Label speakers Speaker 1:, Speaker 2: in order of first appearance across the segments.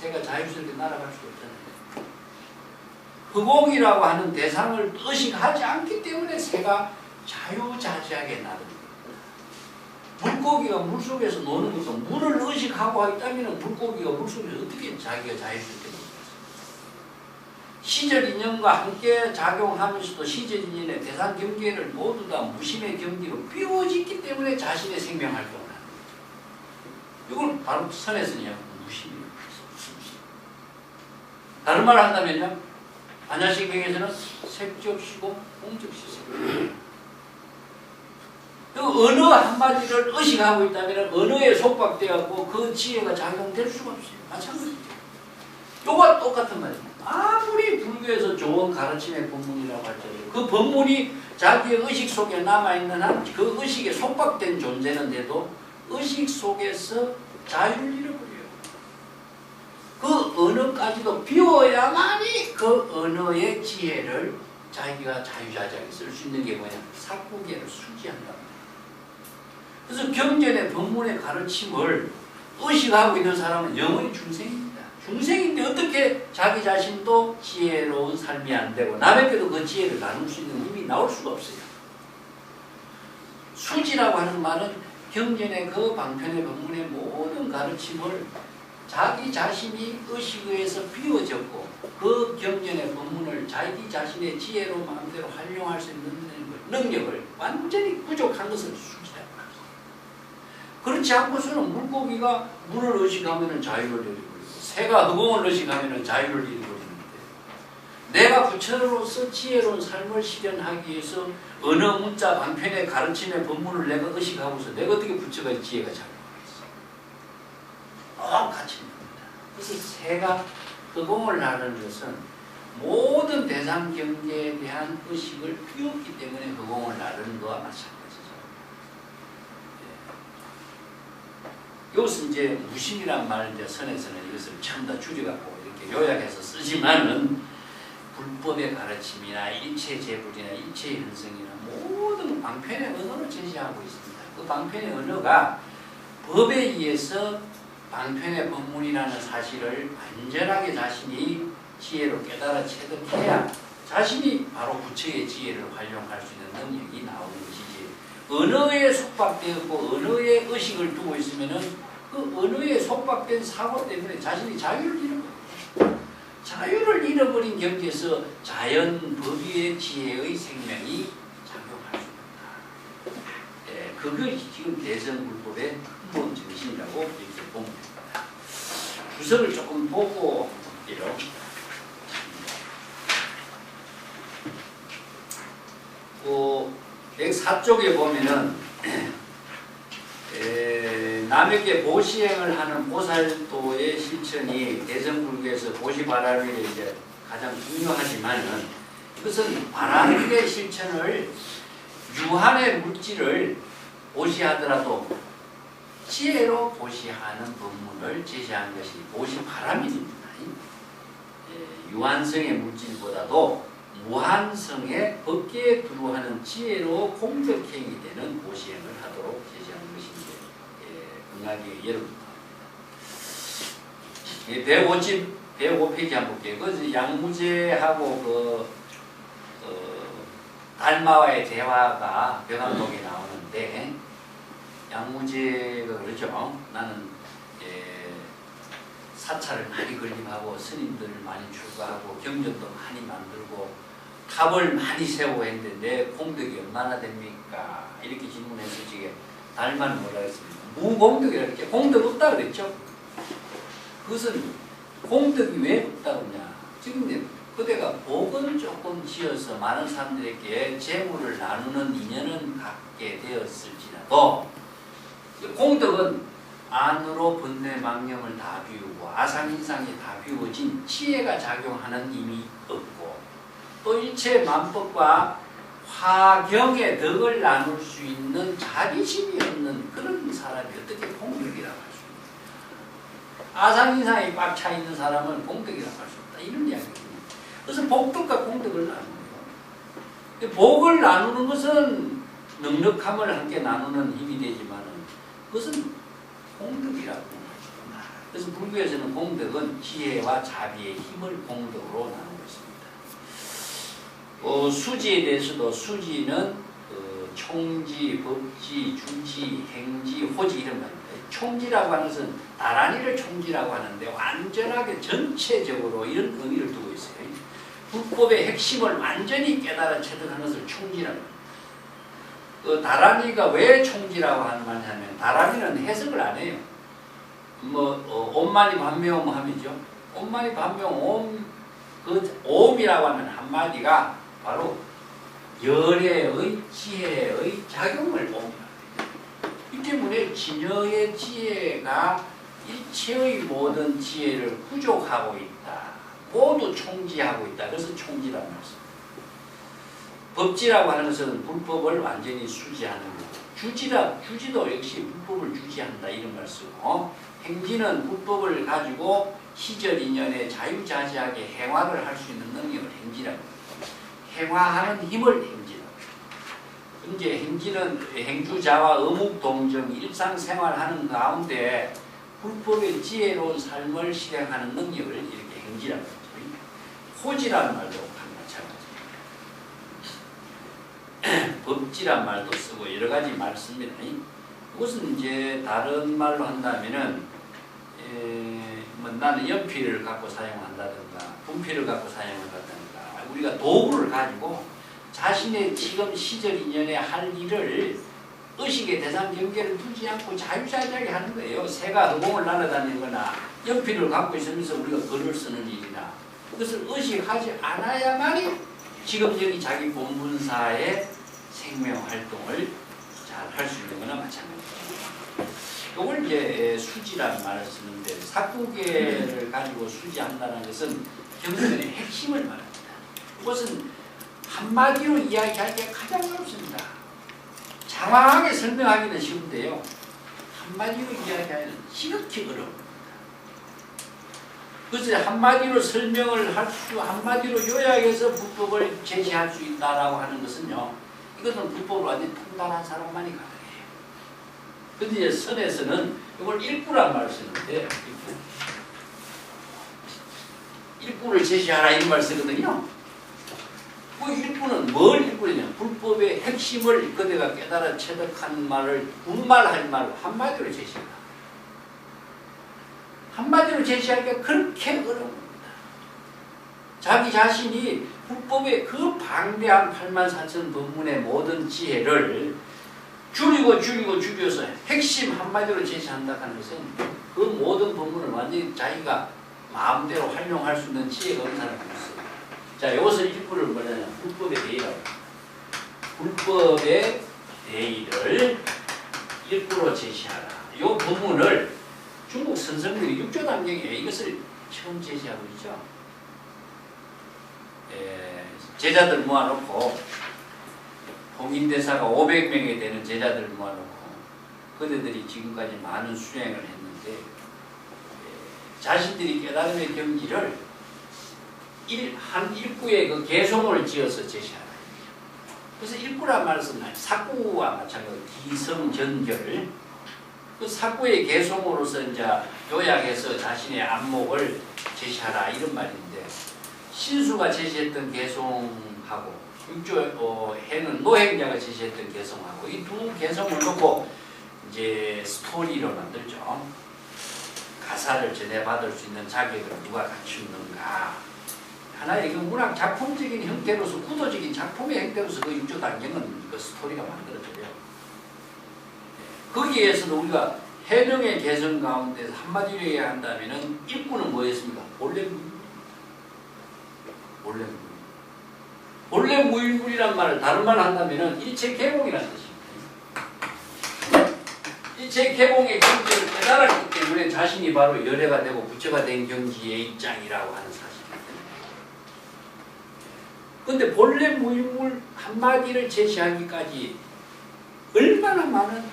Speaker 1: 새가 자유스럽게 날아갈 수 없잖아요. 흑옥이라고 하는 대상을 의식하지 않기 때문에 새가 자유자재하게 나는 거예요. 물고기가 물속에서 노는 것도 물을 의식하고 있다면 물고기가 물속에서 어떻게 자기가 자유스럽게 노는 거예요. 시절 인연과 함께 작용하면서도 시절 인연의 대상 경계를 모두 다 무심의 경지로 비워졌기 때문에 자신의 생명활동을 하는 거예요. 이걸 바로 선에서는요, 무심이에요. 다른 말을 한다면요, 반야신경에서는 색적시고 공적시세요. 언어 한마디를 의식하고 있다면 언어에 속박되었고 그 지혜가 작용될 수가 없어요. 마찬가지죠. 요거 똑같은 말입니다. 아무리 불교에서 좋은 가르침의 법문이라고 할지라도 그 법문이 자기의 의식 속에 남아있는 한 그 의식에 속박된 존재는데도 의식 속에서 자유를 잃어버려요. 그 언어까지도 비워야만이 그 언어의 지혜를 자기가 자유자재하게 쓸 수 있는 게 뭐냐? 사구계를 수지한다. 그래서 경전의 법문의 가르침을 의식하고 있는 사람은 영원히 중생입니다. 중생인데 어떻게 자기 자신도 지혜로운 삶이 안 되고 남에게도 그 지혜를 나눌 수 있는 힘이 나올 수가 없어요. 수지라고 하는 말은 경전의 그 방편의 법문의 모든 가르침을 자기 자신이 의식에서 비워졌고 그 경전의 법문을 자기 자신의 지혜로 마음대로 활용할 수 있는 능력을 완전히 부족한 것을 수지라고 합니다. 그렇지 않고서는 물고기가 물을 의식하면 자유를 잃어버리고 새가 흑공을 의식하면 자유를 잃어버리는데 내가 부처로서 지혜로운 삶을 실현하기 위해서 언어 문자 방편의 가르침의 법문을 내가 의식하고서 내가 어떻게 부처가 지혜가 작용하겠어? 똑같이 됩니다. 그래서 새가 흑공을 나르는 것은 모든 대상 경계에 대한 의식을 피웠기 때문에 흑공을 나르는 것과 마찬가지죠. 이것은 이제 무심이란 말을 이제 선에서는 이것을 전부 다 줄여갖고 이렇게 요약해서 쓰지만은 불법의 가르침이나 일체 재불이나 일체 현성이나 모든 방편의 언어를 제시하고 있습니다. 그 방편의 언어가 법에 의해서 방편의 법문이라는 사실을 완전하게 자신이 지혜로 깨달아 체득해야 자신이 바로 부처의 지혜를 활용할 수 있는 능력이 나오는 것이지 언어에 속박되었고 언어에 의식을 두고 있으면은 그 언어에 속박된 사고 때문에 자신이 자유를 잃어버려요. 자유를 잃어버린 경지에서 자연 법위의 지혜의 생명이 작용할 수 있다. 예, 그것이 지금 대성불법의 근본 정신이라고 이렇게 보면 됩니다. 주석을 조금 보고 볼게요. 104쪽에 보면은 남에게 보시행을 하는 보살도의 실천이 대성불교에서 보시바라밀에 이제 가장 중요하지만은 그것은 바라밀의 실천을 유한의 물질을 보시하더라도 지혜로 보시하는 법문을 제시한 것이 보시바라밀입니다. 유한성의 물질보다도 무한성의 법계에 두루하는 지혜로 공덕행이 되는 보시행을 하도록 제시한 것인데 응하기 여러분입니다. 105페이지 한번 볼게요. 그 양무제하고 달마와의 대화가 벼감독에 나오는데 양무제가 그러죠. 나는 사찰을 많이 건립하고 스님들을 많이 출가하고 경전도 많이 만들고 탑을 많이 세우고 했는데 내 공덕이 얼마나 됩니까? 이렇게 질문해서 지금 달마는 뭐라 했습니까? 무공덕이라고 했죠. 공덕 없다 그랬죠. 그것은 공덕이 왜 없다 그러냐. 지금 그대가 복은 조금 지어서 많은 사람들에게 재물을 나누는 인연은 갖게 되었을지라도 공덕은 안으로 번뇌 망념을 다 비우고 아상인상이 다 비워진 지혜가 작용하는 힘이 없고 또 일체 만법과 화경의 덕을 나눌 수 있는 자비심이 없는 그런 사람이 어떻게 공덕이라고 할 수 있냐. 아상인상이 꽉 차 있는 사람은 공덕이라고 할 수 없다. 이런 이야기입니다. 그래서 복덕과 공덕을 나누는 거예요. 복을 나누는 것은 넉넉함을 함께 나누는 힘이 되지만 그것은 공덕이라고 할 수 없다. 그래서 불교에서는 공덕은 지혜와 자비의 힘을 공덕으로 나누고 있습니다. 수지에 대해서도 수지는 총지, 법지, 주지, 행지, 호지 이런 말입니다. 총지라고 하는 것은 나란히를 총지라고 하는데 완전하게 전체적으로 이런 의미를 두고 있어요. 불법의 핵심을 완전히 깨달아 체득하는 것을 총지라고 합니다. 나란히가 왜 총지라고 하는 말이냐면 나란히는 해석을 안 해요. 옴마니 반명 함이죠. 옴마니 반명 옴이라고 하는 한마디가 바로 열애의 지혜의 작용을 옴이라고 해요. 이 때문에 진여의 지혜가 일체의 모든 지혜를 구족하고 있다. 모두 총지하고 있다. 그래서 총지라는 말씀. 법지라고 하는 것은 불법을 완전히 수지하는 거고, 주지도 역시 불법을 주지한다 이런 말 쓰고, 행지는 불법을 가지고 시절 인연에 자유자재하게 행화를 할 수 있는 능력을 행지라고 합니다. 행화하는 힘을 행지라고 합니다. 이제 행지는 행주자와 어묵동정 일상생활하는 가운데 불법의 지혜로운 삶을 실행하는 능력을 이렇게 행지라고 합니다. 호지라는 말도 마찬가지입니다. 법지란 말도 쓰고 여러 가지 말 씁니다. 이것은 이제 다른 말로 한다면은 나는 연필을 갖고 사용한다든가 분필을 갖고 사용한다든가 우리가 도구를 가지고 자신의 지금 시절 인연에 할 일을 의식의 대상 경계를 두지 않고 자유자재하게 하는 거예요. 새가 허공을 날아다니거나 연필을 갖고 있으면서 우리가 글을 쓰는 일이나 그것을 의식하지 않아야만이 지금적인 자기 본분사의 생명활동을 잘 할 수 있는 거나 마찬가지입니다. 이걸 이제 수지라는 말을 쓰는데 사구계를 가지고 수지한다는 것은 경전의 핵심을 말합니다. 이것은 한마디로 이야기하기가 가장 어렵습니다. 장황하게 설명하기는 쉬운데요. 한마디로 이야기하기는 지극히 어려웁니다. 그래서 한마디로 설명을 한마디로 요약해서 불법을 제시할 수 있다라고 하는 것은요. 이것은 불법을 완전히 통달한 사람만이 가능해요. 근데 이제 선에서는 이걸 일구란 말을 쓰는데, 일구를 제시하라 이런 말을 쓰거든요. 그 일구는 뭘 일구냐? 불법의 핵심을 그대가 깨달아 체득한 말을 분말할 말을 한마디로 제시한다. 한마디로 제시하기가 그렇게 어려운 겁니다. 자기 자신이 불법의 그 방대한 84,000 법문의 모든 지혜를 줄여서 핵심 한마디로 제시한다 하는 것은 그 모든 법문을 완전히 자기가 마음대로 활용할 수 있는 지혜가 없는 사람이 있어요. 자, 이것을 일부를 뭐냐면 불법의 대의라고 합니다. 불법의 대의를 일부로 제시하라. 이 법문을 중국 선성들이 육조담경에 이것을 처음 제시하고 있죠. 제자들 모아놓고 홍인대사가 500명이 되는 제자들을 모아놓고 그대들이 지금까지 많은 수행을 했는데 자신들이 깨달음의 경지를 한 일구의 그 개성을 지어서 제시하라. 그래서 일구란 말을 쓰면 사구와 마찬가지로 기성전결 그 사구의 개성으로서 이제 요약해서 자신의 안목을 제시하라 이런 말인데 신수가 제시했던 개성하고 해는 노행자가 제시했던 개성하고 이 두 개성을 놓고 이제 스토리로 만들죠. 가사를 전해받을 수 있는 자격을 누가 갖추는가. 하나의 그 문학 작품적인 형태로서 구도적인 작품의 형태로서 그 육조단경은 그 스토리가 만들어져요. 거기에서도 우리가 해명의 개성 가운데서 한마디로 얘기한다면은 일구는 뭐였습니까? 본래 무일물이란 말을 다른 말로 한다면은 일체 개공이라는 뜻입니다. 일체 개공의 경지를 깨달았기 때문에 자신이 바로 열애가 되고 부처가 된 경지의 입장이라고 하는 사실입니다. 그런데 본래 무일물 한마디를 제시하기까지 얼마나 많은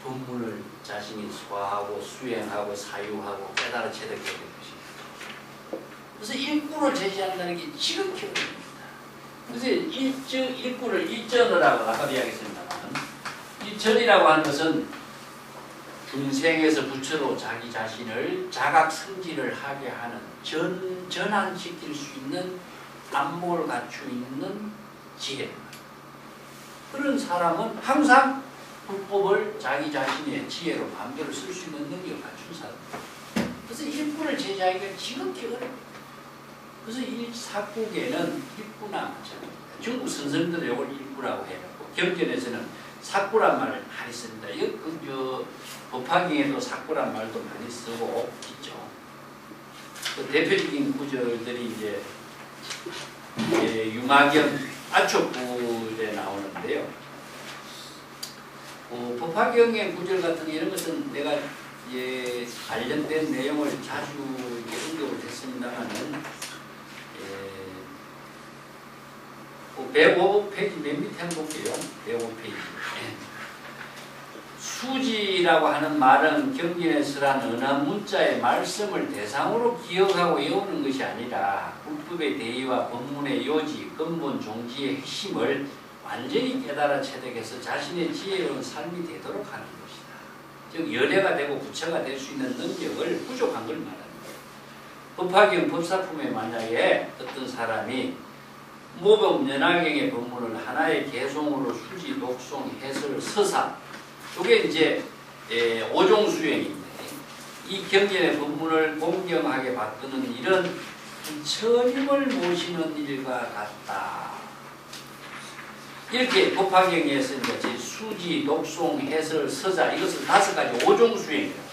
Speaker 1: 법문을 자신이 소화하고 수행하고 사유하고 깨달아 체득해야 될 것입니다. 그래서 일구를 제시한다는 게 지극히 어렵습니다. 그래서 일구를 일전이라고 아까 이야기했습니다만 일전이라고 하는 것은 중생에서 부처로 자기 자신을 자각성지를 하게 하는 전환시킬 수 있는 안목을 갖추고 있는 지혜. 그런 사람은 항상 불법을 자기 자신의 지혜로 마음대로 쓸 수 있는 능력을 갖춘 사람. 그래서 일꾼을 제자하기가 지극히 어렵다. 그래서 이 사국에는 일꾼아 마찬가지입니다. 중국 선생들은 이걸 일꾼이라고 해놓고 경전에서는 사꾸란 말을 많이 씁니다. 법화경에도 사꾸란 말도 많이 쓰고 있죠. 그 대표적인 구절들이 이제 융화경 아초구에 나오는데요. 법화경의 구절 같은 이런 것은 내가 관련된 내용을 자주 언급을 했습니다만은 105페이지 맨 밑에 한번 볼게요. 105페이지. 수지라고 하는 말은 경전에 쓰란 어느 문자의 말씀을 대상으로 기억하고 외우는 것이 아니라 불법의 대의와 법문의 요지, 근본 종지의 핵심을 완전히 깨달아 체득해서 자신의 지혜로운 삶이 되도록 하는 것이다. 즉 연애가 되고 부처가 될 수 있는 능력을 부족한 걸 말합니다. 법화경 법사품에 만약에 어떤 사람이 모범 연화경의 법문을 하나의 개송으로 수지, 독송, 해설, 서사 이게 이제 오종수행인데 이 경전의 법문을 공경하게 받드는 일은 부처님을 모시는 일과 같다. 이렇게 법화경에서 이제 수지, 독송, 해설, 서자 이것은 5가지 오종수행이에요.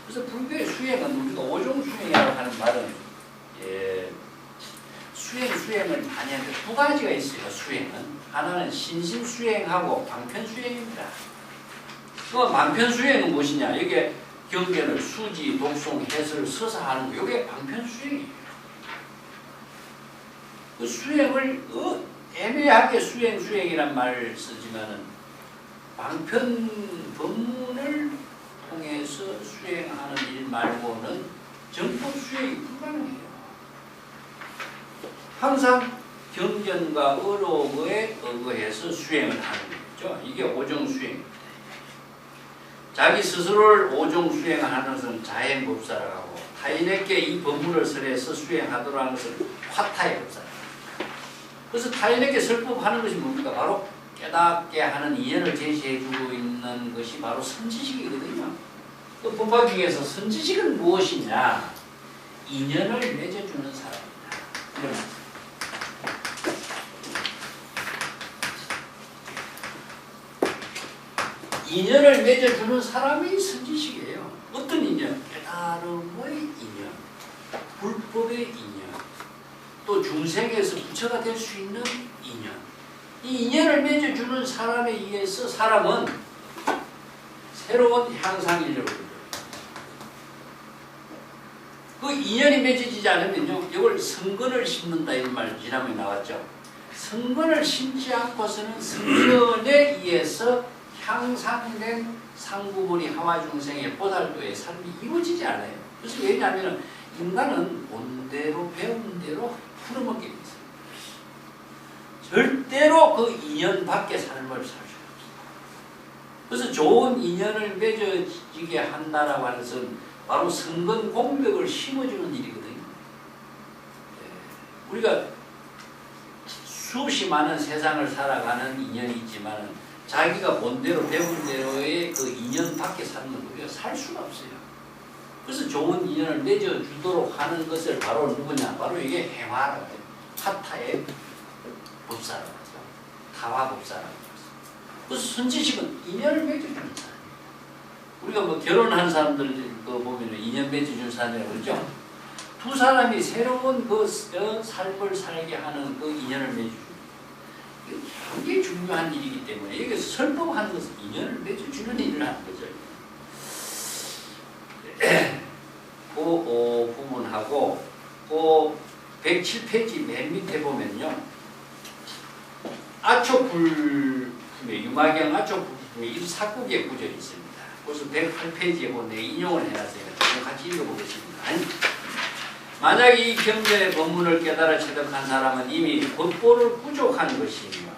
Speaker 1: 그래서 불교의 수행은 우리가 오종수행이라고 하는 말은 수행을 많이 하는데 2가지가 있어요. 수행은 하나는 신심수행하고 방편수행입니다. 그 방편수행은 무엇이냐? 이게 경전을 수지, 독송, 해설, 서사하는 거 이게 방편수행이에요. 그 수행을 애매하게 수행이란 말을 쓰지만은 방편 법문을 통해서 수행하는 일 말고는 정법 수행이 불가능해요. 항상 경전과 어록에 의거해서 수행을 하는 거죠. 이게 오종수행입니다. 자기 스스로를 오종수행하는 것은 자행법사라고 하고 타인에게 이 법문을 설해서 수행하도록 하는 것은 화타의 법사라고 합니다. 그래서 타인에게 설법하는 것이 뭡니까? 바로 깨닫게 하는 이연을 제시해주고 있는 것이 바로 선지식이거든요. 또 법화경에서 선지식은 무엇이냐? 인연을 맺어주는 사람입니다. 인연을 맺어주는 사람이 선지식이에요. 어떤 인연? 깨달음의 인연, 불법의 인연, 또 중생에서 부처가 될 수 있는 인연. 이 인연을 맺어주는 사람에 의해서 사람은 새로운 향상을 이루어요. 그 인연이 맺어지지 않으면요, 이걸 성근을 심는다 이런 말 지난번에 나왔죠. 성근을 심지 않고서는 성근에 의해서 향상된 상구본이 하와중생의 보살도의 삶이 이루어지지 않아요. 그래서 왜냐하면 인간은 본대로 배운 대로 풀어먹게 돼 있어요. 절대로 그 인연 밖의 삶을 살 수 없어요. 그래서 좋은 인연을 맺어지게 한다라고 하는 것은 바로 성근 공덕을 심어주는 일이거든요. 우리가 수없이 많은 세상을 살아가는 인연이 있지만 자기가 본대로 배운 대로의 그 인연 밖에 사는 건 우리가 살 수가 없어요. 그래서 좋은 인연을 맺어주도록 하는 것을 바로 누구냐? 바로 이게 행화라고 해요. 타타의 법사라고 하죠. 타화법사라고 하죠. 그래서 선지식은 인연을 맺어주는 사람입니다. 우리가 뭐 결혼한 사람들 그 보면 인연 맺어주는 사람이라고 그러죠. 두 사람이 새로운 그 삶을 살게 하는 그 인연을 맺어주는 이게 중요한 일이기 때문에 여기서 설법하는 것은 인연을 맺어주는 일을 하는 거죠. 그 부분하고 그 107페이지 맨 밑에 보면요. 아초불품의 유마경 아초불품의 이 사국의 구절이 있습니다. 그래서 108페이지에 보면 인용을 해놨어요. 같이 읽어보겠습니다. 만약 이 경전의 법문을 깨달아 체득한 사람은 이미 법보를 부족한 것이며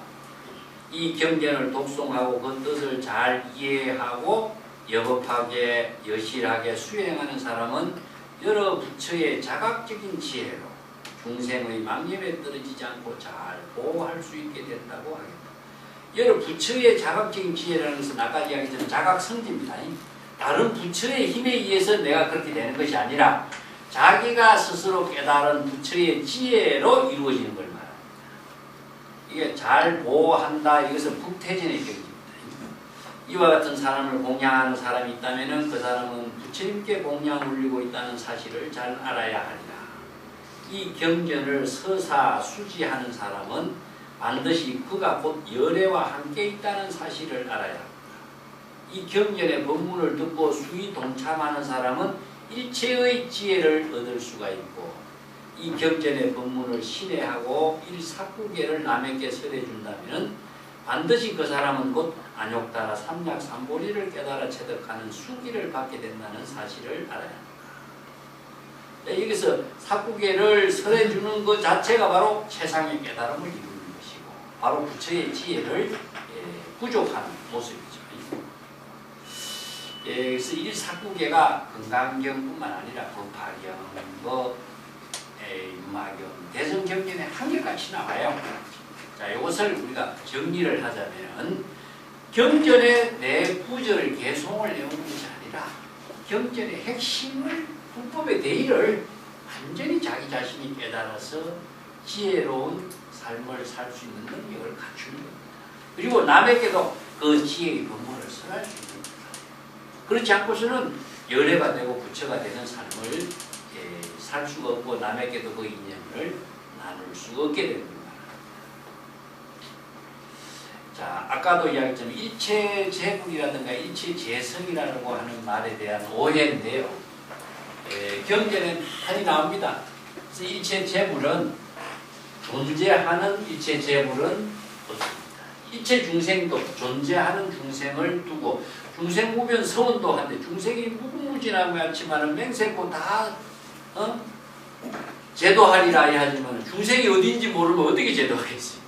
Speaker 1: 이 경전을 독송하고 그 뜻을 잘 이해하고 여법하게 여실하게 수행하는 사람은 여러 부처의 자각적인 지혜로 중생의 망념에 떨어지지 않고 잘 보호할 수 있게 된다고 하겠다. 여러 부처의 자각적인 지혜라는 것은 아까 이야기했던 자각성지입니다. 다른 부처의 힘에 의해서 내가 그렇게 되는 것이 아니라 자기가 스스로 깨달은 부처의 지혜로 이루어지는 걸 말합니다. 이게 잘 보호한다. 이것은 북태진의 경지입니다. 이와 같은 사람을 공양하는 사람이 있다면 그 사람은 부처님께 공양 올리고 있다는 사실을 잘 알아야 하리라. 이 경전을 서사 수지하는 사람은 반드시 그가 곧 열애와 함께 있다는 사실을 알아야 합니다. 이 경전의 법문을 듣고 수의 동참하는 사람은 일체의 지혜를 얻을 수가 있고 이 경전의 법문을 신뢰하고 일사구계를 남에게 설해준다면 반드시 그 사람은 곧 안욕따라 삼약삼보리를 깨달아 체득하는 수기를 받게 된다는 사실을 알아야 합니다. 여기서 사구계를 설해주는 것 자체가 바로 최상의 깨달음을 이루는 것이고 바로 부처의 지혜를 부족하는 모습이죠. 그래서 일사구계가 건강경뿐만 아니라 법화경, 유마경, 대성경전에 한결같이 나와요. 자, 이것을 우리가 정리를 하자면 경전의 내 구절을 개송을 내오는 것이 아니라 경전의 핵심을 불법의 대의를 완전히 자기 자신이 깨달아서 지혜로운 삶을 살 수 있는 능력을 갖추는 겁니다. 그리고 남에게도 그 지혜의 법문을 설할 수 있는 겁니다. 그렇지 않고서는 열애가 되고 부처가 되는 삶을 살 수가 없고 남에게도 그 인연을 나눌 수가 없게 됩니다. 자, 아까도 이야기했지만 일체재불이라든가 일체재성이라고 하는 말에 대한 오해인데요. 경전에 한이 나옵니다. 그래서 일체재불은 존재하는 일체재불은 없습니다. 일체중생도 존재하는 중생을 두고 중생무변 서원도 한데 중생이 무궁무진한 것 같지만 맹세코 다 제도하리라 하지만 중생이 어딘지 모르면 어떻게 제도하겠어요?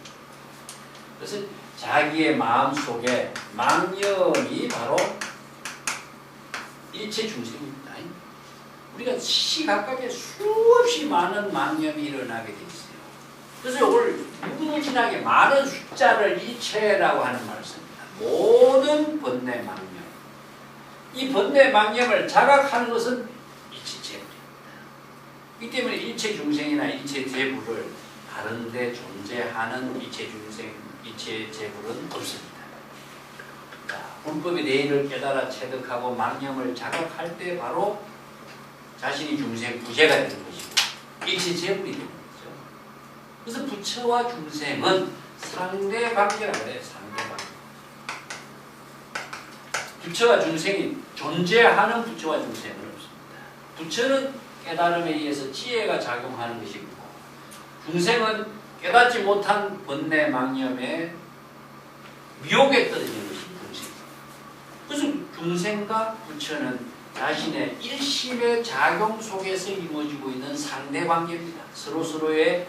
Speaker 1: 그래서 자기의 마음속에 망념이 바로 일체 중생입니다. 우리가 시각각에 수없이 많은 망념이 일어나게 돼 있어요. 그래서 이걸 무궁무진하게 많은 숫자를 일체라고 하는 말을 씁니다. 모든 번뇌 망념. 이 번뇌 망념을 자각하는 것은 일체재불입니다. 이 때문에 일체 중생이나 일체 재불을 다른 데 존재하는 일체 중생, 일체 재불은 없습니다. 자, 불법의 내의를 깨달아 체득하고 망념을 자각할 때 바로 자신이 중생 부재가 되는 것이고 일체 재불이 되는 거죠. 그래서 부처와 중생은 상대관계라고 해요. 상대관계. 부처와 중생이 존재하는 부처와 중생은 없습니다. 부처는 깨달음에 의해서 지혜가 작용하는 것이고 중생은 깨닫지 못한 번뇌 망념에 미혹에 떨어지는 것이 중생입니다. 그래서 중생과 부처는 자신의 일심의 작용 속에서 이루어지고 있는 상대관계입니다. 서로서로의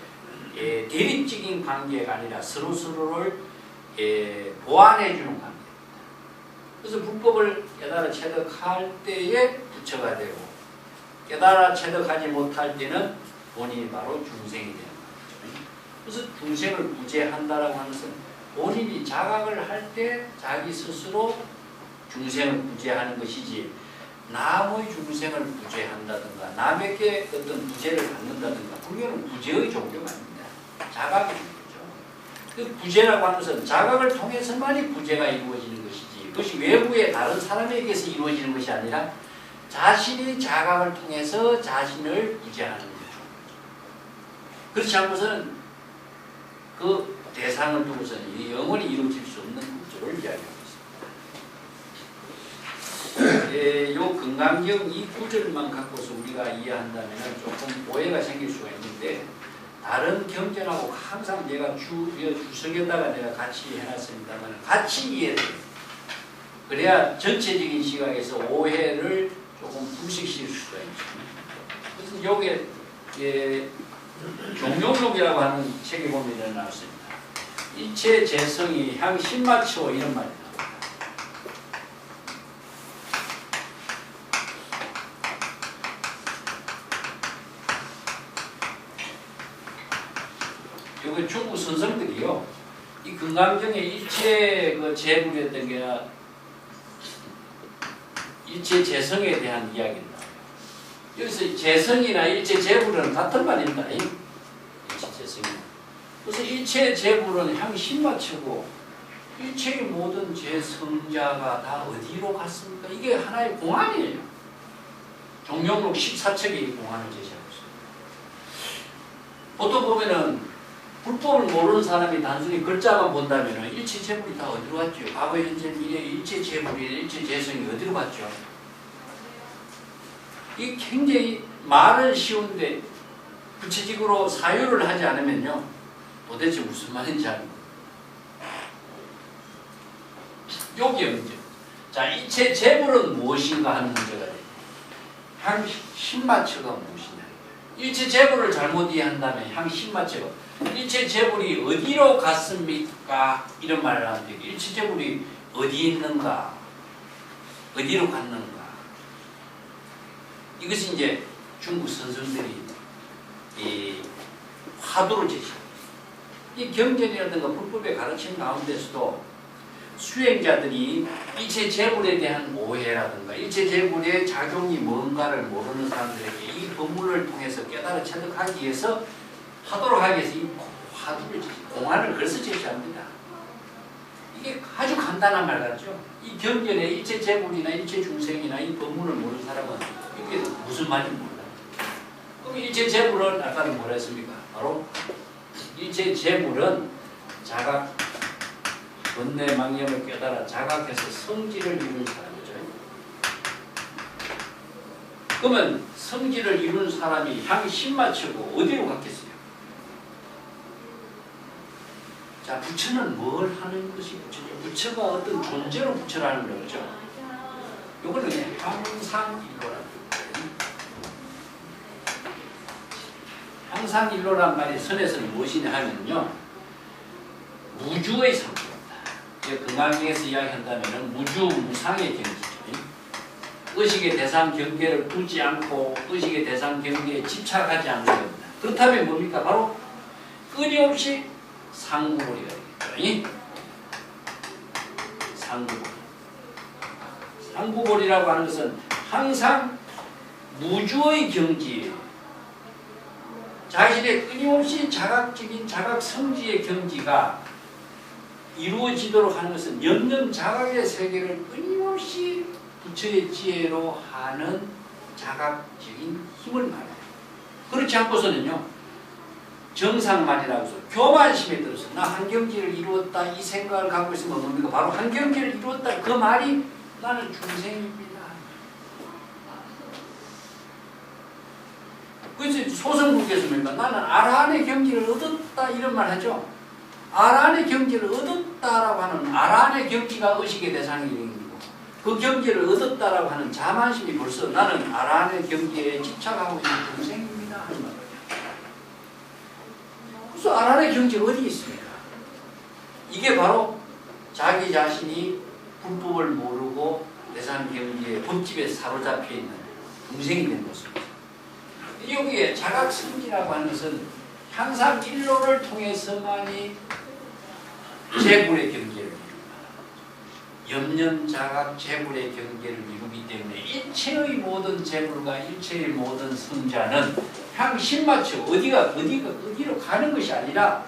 Speaker 1: 대립적인 관계가 아니라 서로서로를 보완해 주는 관계. 그래서 불법을 깨달아 체득할 때에 부처가 되고 깨달아 체득하지 못할 때는 본인이 바로 중생이 되는 거죠. 그래서 중생을 부재한다라고 하는 것은 본인이 자각을 할 때 자기 스스로 중생을 부재하는 것이지 남의 중생을 부재한다든가 남에게 어떤 부재를 받는다든가 불교는 부재의 종교가 아닙니다. 자각의 종교죠. 그 부재라고 하는 것은 자각을 통해서만이 부재가 이루어지는 것이지 그것이 외부의 다른 사람에게서 이루어지는 것이 아니라 자신이 자각을 통해서 자신을 부재하는 거죠. 그렇지 않고서는 그 대상을 두고서는 영원히 이루어질 수 없는 구조를 이야기하고 있습니다. 이 금강경 이 구절만 갖고서 우리가 이해한다면 조금 오해가 생길 수가 있는데 다른 경전하고 항상 내가 주석에다가 내가 같이 해놨습니다만 같이 이해돼요. 그래야 전체적인 시각에서 오해를 조금 불식시킬 수가 있습니다. 그래서 여기에 종용록이라고 하는 책에 보면 나왔습니다. 일체 재성이 향 신마치오 이런 말이 나옵니다. 요거 중국 선성들이요. 이 금강경에 일체 그 재물이었던 게 일체 재성에 대한 이야기입니다. 여기서 재성이나 일체 재물은 같은 말입니다. 일체 재성이. 그래서 일체 재물은 향신마치고 일체의 모든 재성자가 다 어디로 갔습니까? 이게 하나의 공안이에요. 종룡록 14척이 공안을 제시하고 있어요. 보통 보면은 불법을 모르는 사람이 단순히 글자만 본다면 일체 재물이 다 어디로 갔죠? 과거, 현재, 미래 일체 재물이 일체 재성이 어디로 갔죠? 이게 굉장히 말은 쉬운데 구체적으로 사유를 하지 않으면요 도대체 무슨 말인지 알 모르겠어요. 여기에 문제. 자, 일체 재물은 무엇인가 하는 문제가 돼요. 향신마처가 무엇이냐. 일체 재물을 잘못 이해한다면 향신마처가 일체 재물이 어디로 갔습니까? 이런 말을 하는데 일체 재물이 어디 있는가? 어디로 갔는가? 이것이 이제 중국 선생들이 이 화두를 제시합니다. 이 경전이라든가 불법의 가르침 가운데서도 수행자들이 일체 재물에 대한 오해라든가 일체 재물의 작용이 뭔가를 모르는 사람들에게 이 법문을 통해서 깨달아 체득하기 위해서 하도록 하기 위해서 이 화두를 공안을 그래서 제시합니다. 이게 아주 간단한 말 같죠? 이 경전에 일체 재물이나 일체 중생이나 이 법문을 모르는 사람은 이게 무슨 말인지 몰라요. 그럼 일체 재물은 아까는 뭐라 했습니까? 바로 일체 재물은 자각, 번뇌 망념을 깨달아 자각해서 성질을 이루는 사람이죠. 그러면 성질을 이루는 사람이 향신마치고 어디로 갔겠어요? 자, 부처는 뭘 하는 것이 부처죠? 부처가 어떤 존재로 부처를 하는 거죠. 이거는 그냥 항상일로라는 거예요. 항상일로란 말이 선에서는 무엇이냐 하면요. 무주의 상태입니다. 금강경에서 이야기한다면 무주, 무상의 경지죠. 의식의 대상 경계를 두지 않고 의식의 대상 경계에 집착하지 않는 겁니다. 그렇다면 뭡니까? 바로 끊임없이 상구보리가 되겠죠. 상구보리. 상구보리라고 하는 것은 항상 무주의 경지예요. 자신의 끊임없이 자각적인 자각성지의 경지가 이루어지도록 하는 것은 연년 자각의 세계를 끊임없이 부처의 지혜로 하는 자각적인 힘을 말해요. 그렇지 않고서는요. 정상만이라고 해서 교만심에 들어서 나 한경지를 이루었다 이 생각을 갖고 있으면 뭡니까? 바로 한경지를 이루었다 그 말이 나는 중생입니다. 그래서 소승국에서 뭡니까? 나는 아라한의 경지를 얻었다 이런 말 하죠. 아라한의 경지를 얻었다라고 하는 아라한의 경지가 의식의 대상이 되는 거고 그 경지를 얻었다라고 하는 자만심이 벌써 나는 아라한의 경지에 집착하고 있는 중생입니다 하는 말이에요. 그래서 아라한의 경지가 어디 있습니까? 이게 바로 자기 자신이 불법을 모르고 대상 경지의 법집에 사로잡혀 있는 중생이 된 모습입니다. 여기에 자각성지라고 하는 것은 항상 일로를 통해서만이 재물의 경계를 이룬다. 염년자각 재물의 경계를 이루기 때문에 일체의 모든 재물과 일체의 모든 성자는 향신마처 어디로 가는 것이 아니라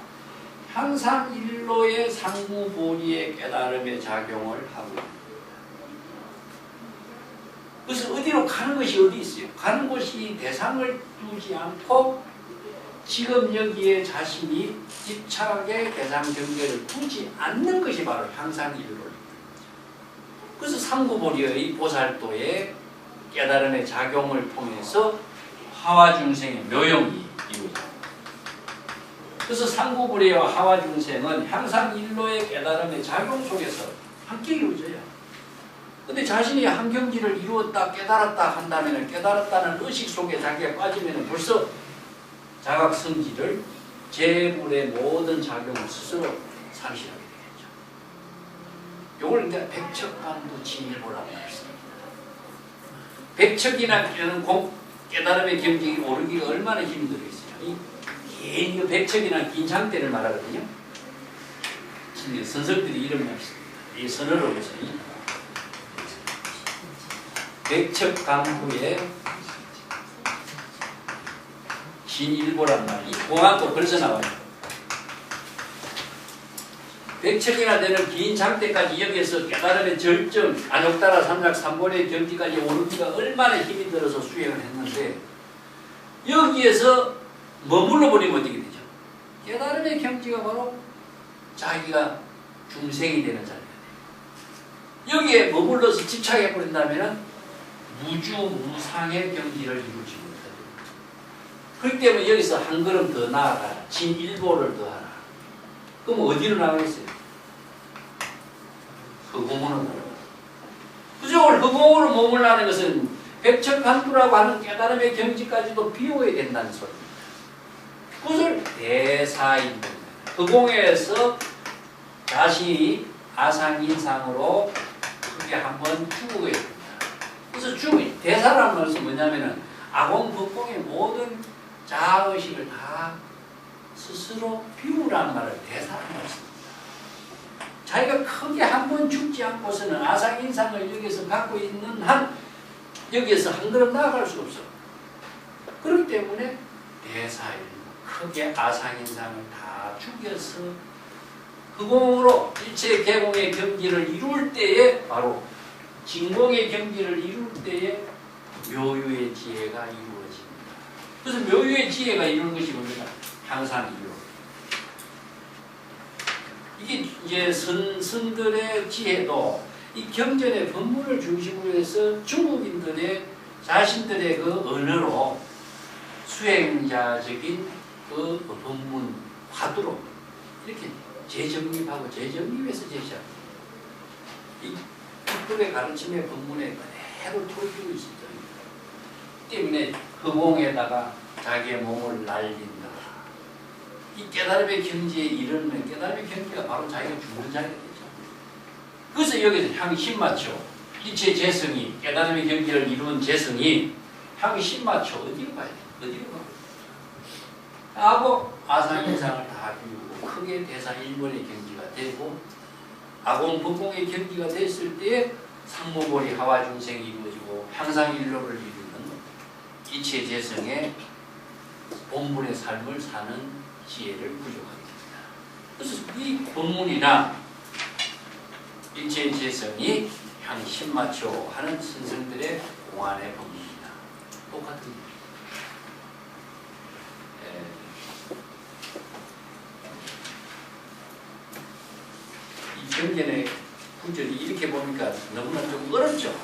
Speaker 1: 항상 일로의 상무보리의 깨달음의 작용을 하고 있습니다. 그래서 어디로 가는 것이 어디 있어요? 가는 곳이 대상을 두지 않고 지금 여기에 자신이 집착의 대상 경계를 두지 않는 것이 바로 향상일로입니다. 그래서 상구보리의 보살도의 깨달음의 작용을 통해서 하와중생의 묘용이 이루어집니다. 그래서 상구보리와 하와중생은 향상일로의 깨달음의 작용 속에서 함께 이루어져요. 근데 자신이 한경지를 이루었다 깨달았다 한다면 깨달았다는 의식 속에 자기가 빠지면 벌써 자각성지를 재물의 모든 작용을 스스로 상실하게 되겠죠. 이걸 이제 백척간두진일보라고 했습니다. 백척이나 깨달음의 경지에 오르기가 얼마나 힘이 들어있어요. 긴 백척이나 긴 장대를 말하거든요. 선석들이 이런 말을 씁니다. 이 선어로 해서 백척 강구에 긴 일보란 말이 공항도 벌써 나와요. 백척이나 되는 긴 장대까지 여기에서 깨달음의 절정, 안옥따라 삼작 삼본의 경지까지 오르기가 얼마나 힘이 들어서 수행을 했는데 여기에서 머물러 버리면 어떻게 되죠? 깨달음의 경지가 바로 자기가 중생이 되는 자리가 돼요. 여기에 머물러서 집착해 버린다면 무주 무상의 경지를 이루지 못해요. 그렇기 때문에 여기서 한 걸음 더 나아가라. 진일보를 더하라. 그럼 어디로 나가겠어요? 허공으로 나가라. 그저 허공으로 머물라는 것은 백척간두라고 하는 깨달음의 경지까지도 비워야 된다는 소리입니다. 그것을 대사입니다. 허공에서 다시 아상인상으로 크게 한번 죽어야 됩니다. 그래서 대사라는 것은 뭐냐면은 아공법공의 모든 자아의식을 다 스스로 비우라는 말을 대사라는 것입니다. 자기가 크게 한번 죽지 않고서는 아상인상을 여기서 갖고 있는 한 여기에서 한 걸음 나아갈 수 없어. 그렇기 때문에 대사일 크게 아상인상을 다 죽여서 허공으로 일체 개공의 경지를 이룰 때에 바로 진공의 경지를 이룰 때에 묘유의 지혜가 이루어집니다. 그래서 묘유의 지혜가 이루는 것이 뭡니까? 향상이요. 이게 이제 선들의 지혜도 이 경전의 법문을 중심으로 해서 중국인들의 자신들의 그 언어로 수행자적인 그 법문 화두로 이렇게 재정립하고 재정립해서 제시합니다. 이 국법의 가르침의 법문에 그대로 토기고 있었죠. 때문에 허공에다가 자기의 몸을 날린다. 이 깨달음의 경지에 이르면 깨달음의 경지가 바로 자기가 죽는 자리가 되죠. 그래서 여기서 향 맞춰 일체 재성이 깨달음의 경지를 이룬 재성이 향 맞춰 어디로 가야 돼? 어디로 가? 하고 아상인상을 다 비우고 크게 대사 일본의 경지가 되고 아공법공의 경지가 됐을 때에 상무보리 하와중생이 이루어지고 향상일로를 이루는 이체 재성의 본분의 삶을 사는 지혜를 부족하게 됩니다. 그래서 이 본문이나 일체 재성이 향 10마초 하는 선생들의 공안의 법문이나 똑같은 겁니다. 이 경전의 구절이 이렇게 보니까 너무나 좀 어렵죠.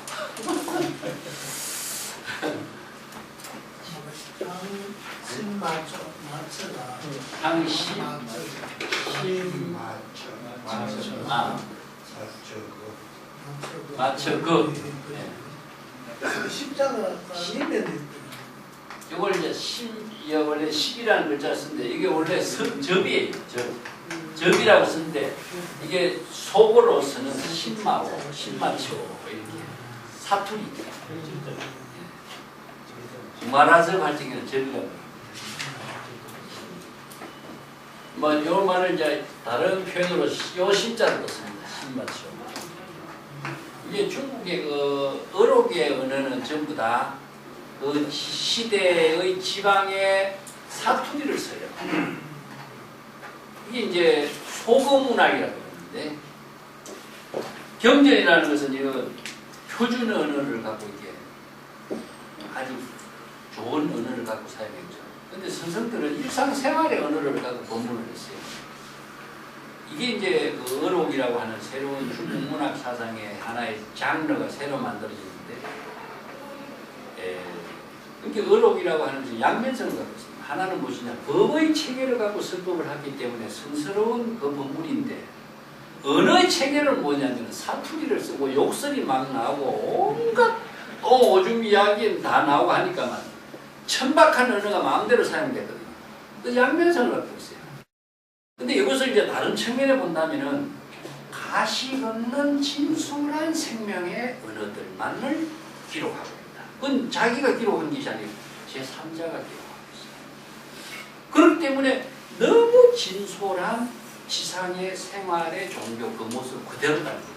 Speaker 1: 맞춰
Speaker 2: 십자가
Speaker 1: 이걸 이제 원래 10이라는 글자를 쓰는데 이게 원래 접이에요. 접이라고 쓰는데 이게 속어로 쓰는 신마초 이렇게 사투리 말아서 할 적에는 접이라고 뭐 요 말을 이제 다른 표현으로 요 신자로 씁니다. 신마초. 이게 중국의 그 어록의 언어는 전부 다 그 시대의 지방의 사투리를 써요. 이게 이제 소거문학이라고 하는데 경전이라는 것은 이거 표준 언어를 갖고 이렇게 아주 좋은 언어를 갖고 사용했죠. 그런데 선생들은 일상생활의 언어를 갖고 법문을 했어요. 이게 이제 그 어록이라고 하는 새로운 중국 문학 사상의 하나의 장르가 새로 만들어지는데, 그러니까 어록이라고 하는 것은 양면성을 갖고 있습니다. 하나는 무엇이냐? 법의 체계를 갖고 설법을 하기 때문에 성스러운 그 법문인데, 언어의 체계는 뭐냐면 사투리를 쓰고 욕설이 막 나오고 온갖 오줌 이야기는 다 나오고 하니까만 천박한 언어가 마음대로 사용되거든요. 그 양면성을 갖고 있어요. 근데 이것을 이제 다른 측면에 본다면은 가식 없는 진솔한 생명의 언어들만을 기록하고 있다. 그건 자기가 기록한 것이 아니고 제3자가 기록하고 있어요. 그렇기 때문에 너무 진솔한 지상의 생활의 종교 그 모습을 그대로 닮은 거죠.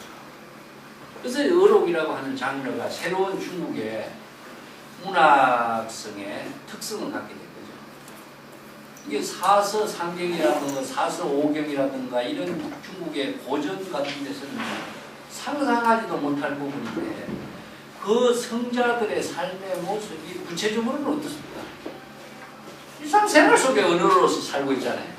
Speaker 1: 그래서 의록이라고 하는 장르가 새로운 중국의 문학성의 특성을 갖게 된 거죠. 이게 사서 상경이라든가 사서 오경이라든가 이런 중국의 고전 같은 데서는 상상하지도 못할 부분인데 그 성자들의 삶의 모습이 구체적으로는 어떻습니까? 일상생활 속의 언어로서 살고 있잖아요.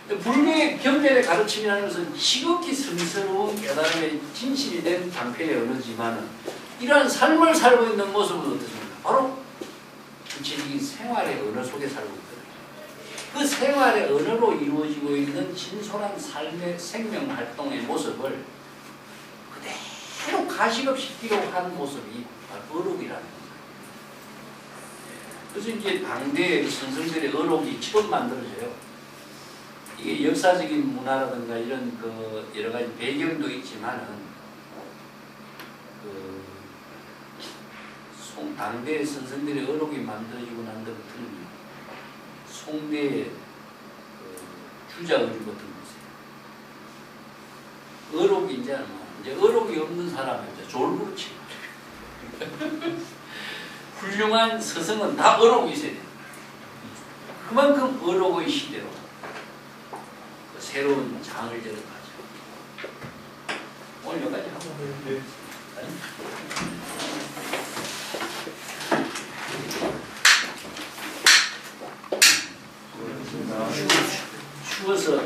Speaker 1: 불교의 경전의 가르침이라는 것은 지극히 성스러운 깨달음의 진실이 된 장편의 언어지만은 이러한 삶을 살고 있는 모습은 어떻습니까? 바로 구체적인 생활의 언어 속에 살고 있거든요. 그 생활의 언어로 이루어지고 있는 진솔한 삶의 생명 활동의 모습을 그대로 가식 없이 기록한 모습이 바로 어록이라는 거예요. 그래서 이제 당대 선생들의 어록이 처음 만들어져요. 이게 역사적인 문화라든가 이런 그 여러 가지 배경도 있지만은 그 당대 선생들의 어록이 만들어지고 난 데부터는 송대의 그 주자의료부터 보세요. 어록이 이제 어록이 없는 사람은 이제 졸부로 치고 훌륭한 서성은 다 어록이 있어야 돼요. 그만큼 어록의 시대로 새로운 장을 열어가죠. 오늘 여기까지 하고. 네. 추워서